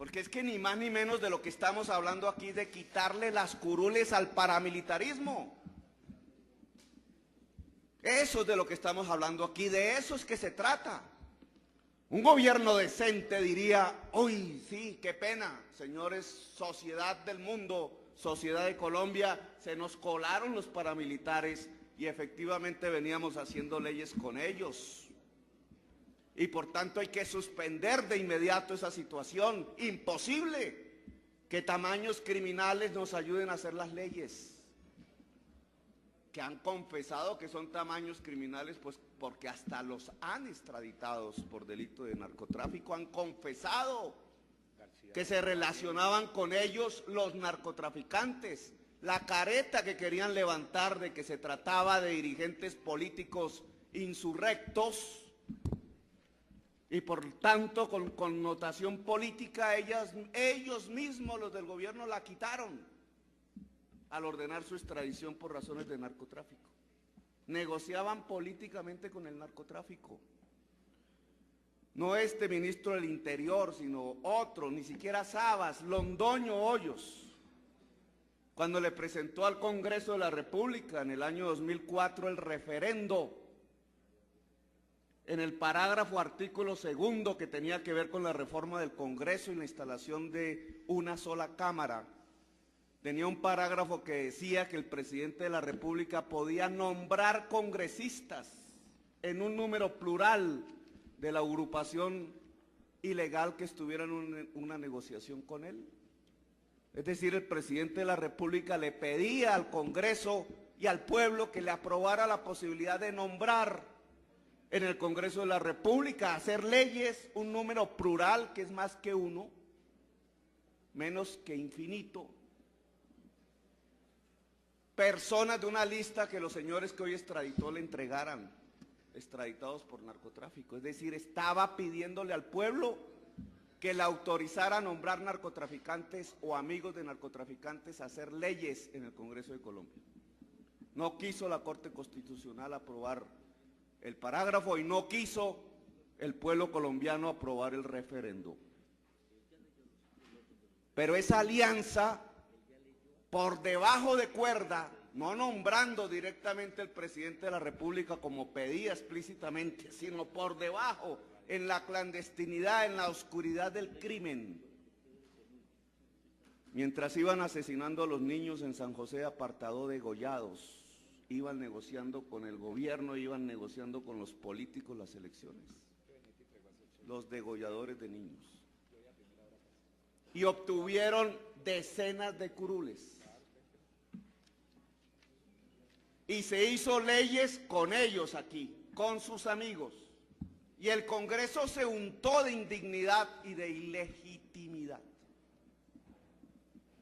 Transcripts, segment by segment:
Porque es que ni más ni menos de lo que estamos hablando aquí de quitarle las curules al paramilitarismo. Eso es de lo que estamos hablando aquí, de eso es que se trata. Un gobierno decente diría, uy, sí, qué pena, señores, sociedad del mundo, sociedad de Colombia, se nos colaron los paramilitares y efectivamente veníamos haciendo leyes con ellos. Y por tanto hay que suspender de inmediato esa situación. Imposible que tamaños criminales nos ayuden a hacer las leyes. Que han confesado que son tamaños criminales, pues porque hasta los han extraditados por delito de narcotráfico, han confesado que se relacionaban con ellos los narcotraficantes. La careta que querían levantar de que se trataba de dirigentes políticos insurrectos y por tanto con connotación política, ellos mismos, los del gobierno, la quitaron al ordenar su extradición por razones de narcotráfico. Negociaban políticamente con el narcotráfico. No este ministro del Interior, sino otro, ni siquiera Sabas, Londoño Hoyos, cuando le presentó al Congreso de la República en el año 2004 el referendo, en el parágrafo artículo 2 que tenía que ver con la reforma del Congreso y la instalación de una sola Cámara, tenía un parágrafo que decía que el presidente de la República podía nombrar congresistas en un número plural de la agrupación ilegal que estuviera en una negociación con él. Es decir, el presidente de la República le pedía al Congreso y al pueblo que le aprobara la posibilidad de nombrar en el Congreso de la República, hacer leyes, un número plural que es más que uno, menos que infinito, personas de una lista que los señores que hoy extraditó le entregaran, extraditados por narcotráfico. Es decir, estaba pidiéndole al pueblo que le autorizara a nombrar narcotraficantes o amigos de narcotraficantes a hacer leyes en el Congreso de Colombia. No quiso la Corte Constitucional aprobar el parágrafo y no quiso el pueblo colombiano aprobar el referendo. Pero esa alianza, por debajo de cuerda, no nombrando directamente al presidente de la República como pedía explícitamente, sino por debajo, en la clandestinidad, en la oscuridad del crimen. Mientras iban asesinando a los niños en San José Apartado degollados, iban negociando con el gobierno, iban negociando con los políticos las elecciones, los degolladores de niños. Y obtuvieron decenas de curules. Y se hizo leyes con ellos aquí, con sus amigos. Y el Congreso se untó de indignidad y de ilegitimidad.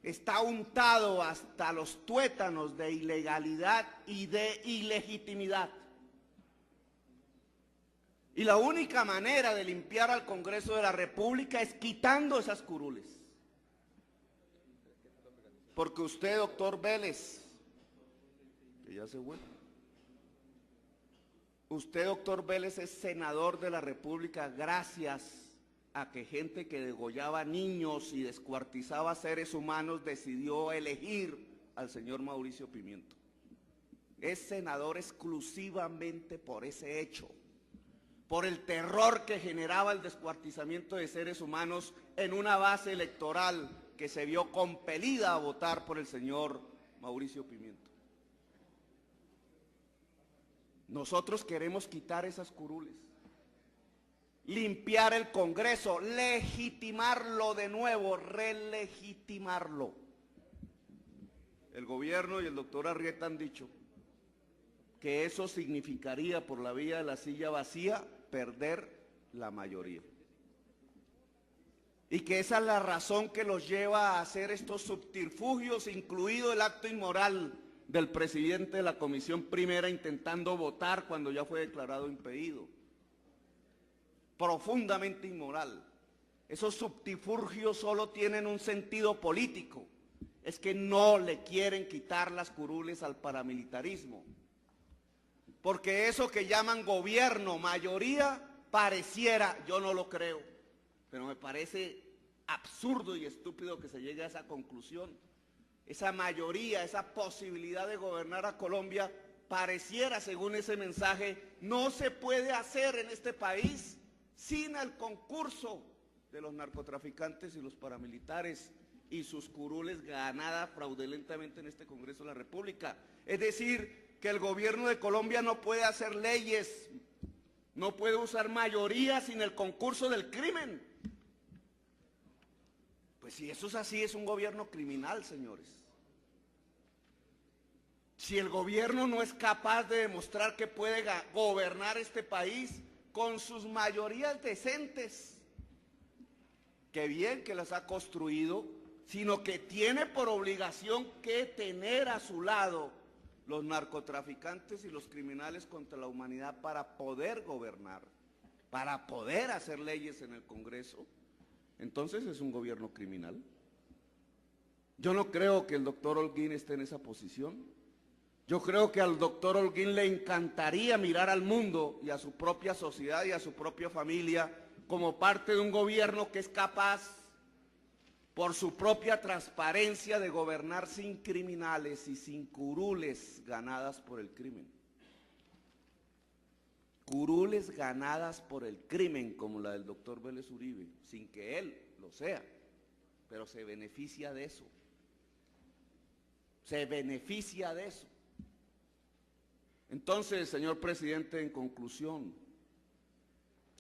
Está untado hasta los tuétanos de ilegalidad y de ilegitimidad. Y la única manera de limpiar al Congreso de la República es quitando esas curules. Porque usted, doctor Vélez, que ya se fue, usted, doctor Vélez, es senador de la República gracias a que gente que degollaba niños y descuartizaba seres humanos decidió elegir al señor Mauricio Pimiento. Es senador exclusivamente por ese hecho, por el terror que generaba el descuartizamiento de seres humanos en una base electoral que se vio compelida a votar por el señor Mauricio Pimiento. Nosotros queremos quitar esas curules, limpiar el Congreso, legitimarlo de nuevo, relegitimarlo. El gobierno y el doctor Arrieta han dicho que eso significaría, por la vía de la silla vacía, perder la mayoría. Y que esa es la razón que los lleva a hacer estos subterfugios, incluido el acto inmoral del presidente de la Comisión Primera intentando votar cuando ya fue declarado impedido. Profundamente inmoral. Esos subterfugios solo tienen un sentido político, es que no le quieren quitar las curules al paramilitarismo, porque eso que llaman gobierno, mayoría, pareciera, yo no lo creo, pero me parece absurdo y estúpido que se llegue a esa conclusión. Esa mayoría, esa posibilidad de gobernar a Colombia, pareciera, según ese mensaje, no se puede hacer en este país sin el concurso de los narcotraficantes y los paramilitares y sus curules ganadas fraudulentamente en este Congreso de la República. Es decir, que el gobierno de Colombia no puede hacer leyes, no puede usar mayoría sin el concurso del crimen. Pues si eso es así, es un gobierno criminal, señores. Si el gobierno no es capaz de demostrar que puede gobernar este país con sus mayorías decentes, que bien que las ha construido, sino que tiene por obligación que tener a su lado los narcotraficantes y los criminales contra la humanidad para poder gobernar, para poder hacer leyes en el Congreso, entonces es un gobierno criminal. Yo no creo que el doctor Holguín esté en esa posición. Yo creo que al doctor Holguín le encantaría mirar al mundo y a su propia sociedad y a su propia familia como parte de un gobierno que es capaz, por su propia transparencia, de gobernar sin criminales y sin curules ganadas por el crimen. Curules ganadas por el crimen, como la del doctor Vélez Uribe, sin que él lo sea, pero se beneficia de eso. Se beneficia de eso. Entonces, señor presidente, en conclusión,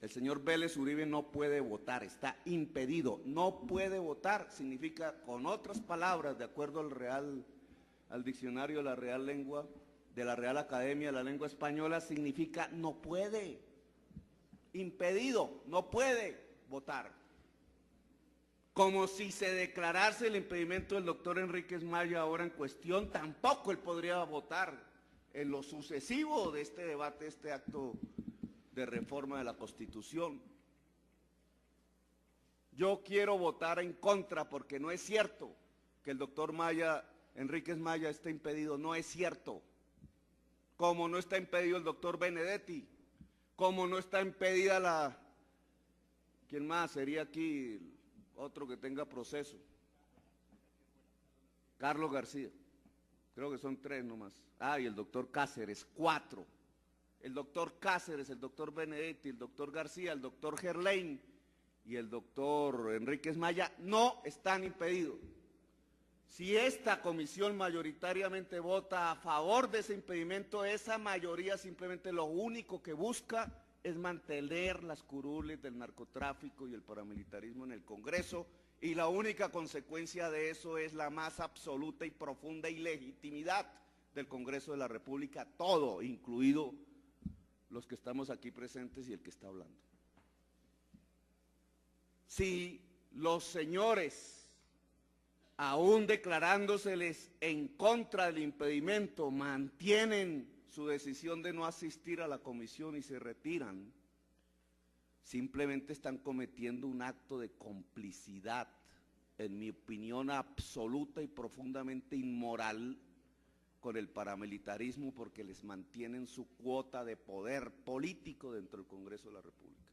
el señor Vélez Uribe no puede votar, está impedido, no puede votar, significa, con otras palabras, de acuerdo al diccionario de la Real Lengua, de la Real Academia de la Lengua Española, significa no puede, impedido, no puede votar. Como si se declarase el impedimento del doctor Enríquez Maya ahora en cuestión, tampoco él podría votar en lo sucesivo de este debate, este acto de reforma de la Constitución. Yo quiero votar en contra porque no es cierto que el doctor Enríquez Maya esté impedido, no es cierto. Como no está impedido el doctor Benedetti, como no está impedida ¿quién más sería aquí otro que tenga proceso? Carlos García, creo que son 3 nomás. Y el doctor Cáceres, 4. El doctor Cáceres, el doctor Benedetti, el doctor García, el doctor Gerlain y el doctor Enríquez Maya no están impedidos. Si esta comisión mayoritariamente vota a favor de ese impedimento, esa mayoría simplemente lo único que busca es mantener las curules del narcotráfico y el paramilitarismo en el Congreso, y la única consecuencia de eso es la más absoluta y profunda ilegitimidad del Congreso de la República, todo, incluido los que estamos aquí presentes y el que está hablando. Si los señores, aún declarándoseles en contra del impedimento, mantienen su decisión de no asistir a la comisión y se retiran, simplemente están cometiendo un acto de complicidad, en mi opinión absoluta y profundamente inmoral, con el paramilitarismo, porque les mantienen su cuota de poder político dentro del Congreso de la República.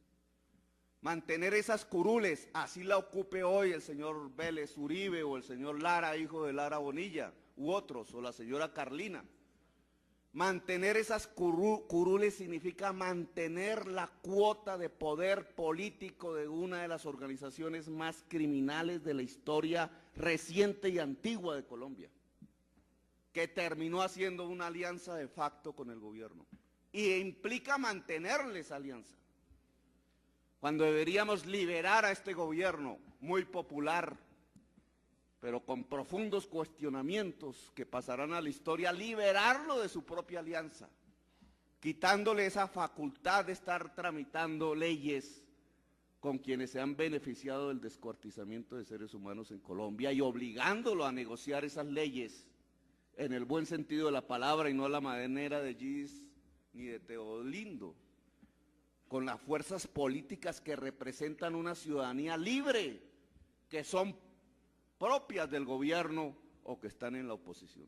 Mantener esas curules, así la ocupe hoy el señor Vélez Uribe o el señor Lara, hijo de Lara Bonilla, u otros, o la señora Carlina. Mantener esas curules significa mantener la cuota de poder político de una de las organizaciones más criminales de la historia reciente y antigua de Colombia, que terminó haciendo una alianza de facto con el gobierno, y implica mantenerle esa alianza, cuando deberíamos liberar a este gobierno muy popular, pero con profundos cuestionamientos que pasarán a la historia, liberarlo de su propia alianza, quitándole esa facultad de estar tramitando leyes con quienes se han beneficiado del descuartizamiento de seres humanos en Colombia y obligándolo a negociar esas leyes en el buen sentido de la palabra y no a la manera de Gis ni de Teodolindo, con las fuerzas políticas que representan una ciudadanía libre, que son propias del gobierno o que están en la oposición.